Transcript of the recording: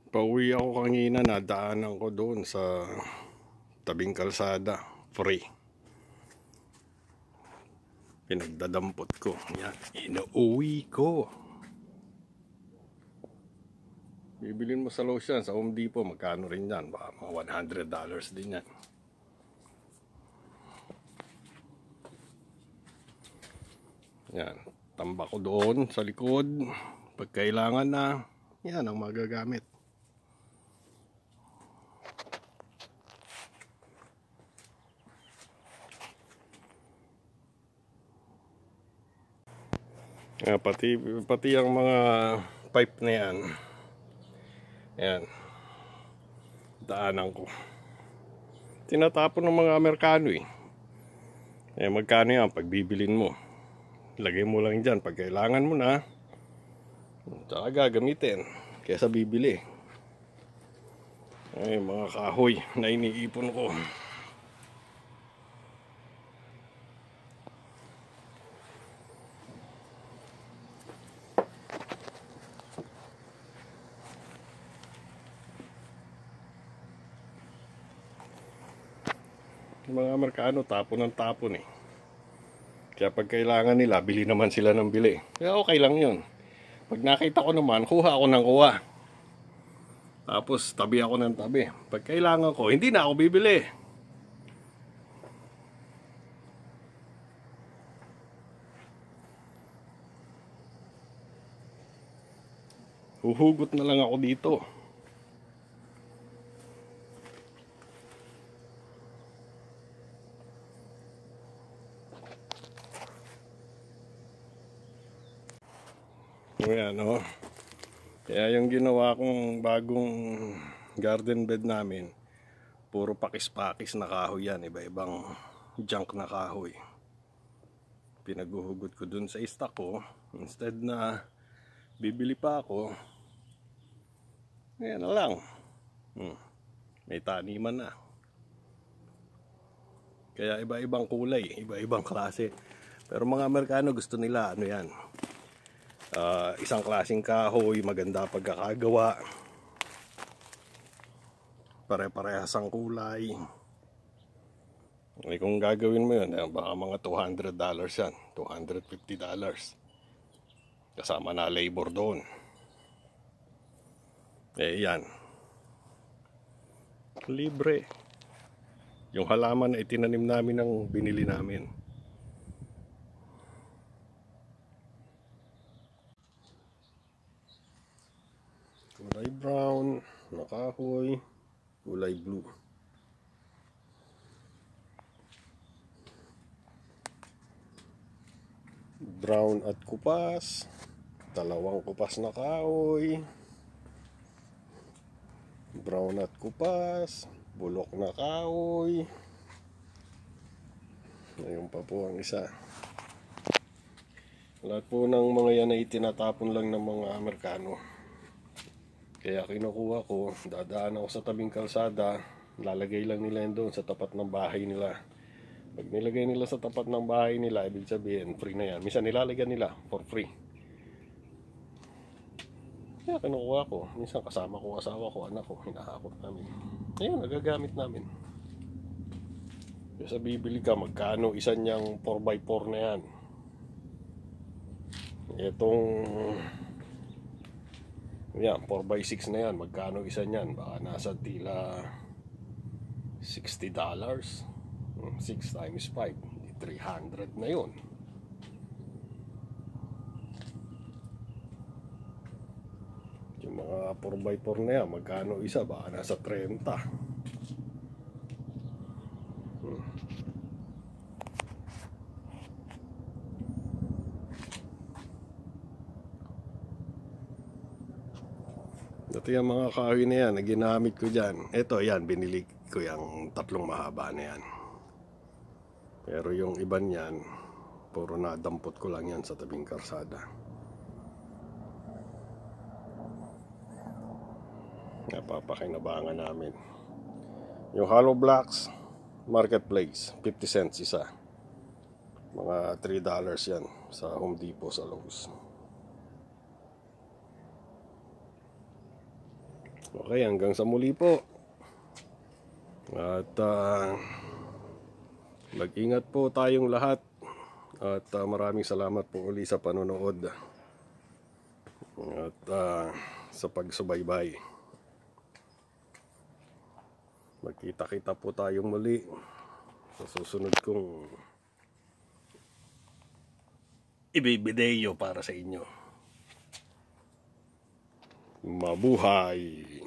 Pauwi ako kanina, nadaanan ko doon sa tabing kalsada, free. Pinagdadampot ko. Yan, inuuwi ko. Bibilin mo sa lotion sa Home Depot, magkano rin yan? Baka mga $100 din yan. Yan, tambak ko doon sa likod. Pag kailangan na, yan ang magagamit. Pati ang mga pipe na yan. Yan. Daanan ko. Tinatapon ng mga Amerikano eh. Magkano yan pag bibilin mo? Lagay mo lang dyan pag kailangan mo na. Tsaka gagamitin. Kesa bibili. Ay, mga kahoy na iniipon ko. Yung mga Amerikano, tapon ng tapon eh. Kaya pag kailangan nila, bili naman sila ng bili. Kaya okay lang yun. Pag nakita ko naman, kuha ako ng kuha. Tapos tabi ako ng tabi. Pag kailangan ko, hindi na ako bibili. Huhugot na lang ako dito. Ayan, oh. Kaya yung ginawa kong bagong garden bed namin, puro pakis-pakis na kahoy yan. Iba-ibang junk na kahoy. Pinaguhugot ko dun sa stock ko. Instead na bibili pa ako, ayan na lang. May taniman na. Kaya iba-ibang kulay, iba-ibang klase. Pero mga Amerikano gusto nila, ano yan, isang klaseng kahoy, maganda pagkakagawa, pare-parehas ang kulay. Kung gagawin mo yun, baka mga $200 yan, $250 kasama na labor doon. Yan, libre. Yung halaman na itinanim namin ng binili namin. Kulay brown na kahoy, kulay blue. Brown at kupas, dalawang kupas na kahoy. Brown at kupas, bulok na kahoy. Ayun pa po ang isa. Lahat po ng mga yan ay tinatapon lang ng mga Amerikano. Kaya kinukuha ko, dadaan ako sa tabing kalsada, lalagay lang nila yun doon sa tapat ng bahay nila. Pag nilagay nila sa tapat ng bahay nila, ibig sabihin free na yan. Minsan nilalagyan nila for free. Kaya kinukuha ko, minsan kasama ko, asawa ko, anak ko, hinahakot namin. Ayun, nagagamit namin. Kaya sa bibili ka, magkano isa niyang 4x4 na yan. Itong yan, 4x6 na yan, magkano isa niyan? Baka nasa tila $60. 6 times 5, 300 na yun. Yung mga 4x4 na yan, magkano isa? Baka nasa 30. Ito yung mga kahoy na yan na ginamit ko dyan. Ito yan, binili ko yung tatlong mahaba na yan. Pero yung iba niyan, puro nadampot ko lang yan sa tabing karsada. Napapakinabangan namin. Yung hollow blocks, marketplace, 50 cents isa. Mga $3 yan sa Home Depot, sa Lowe's. Okay, hanggang sa muli po. At mag-ingat po tayong lahat. At maraming salamat po uli sa panonood. At sa pagsubaybay. Magkita-kita po tayong muli sa susunod kong ibibideyo para sa inyo. Mabuhay!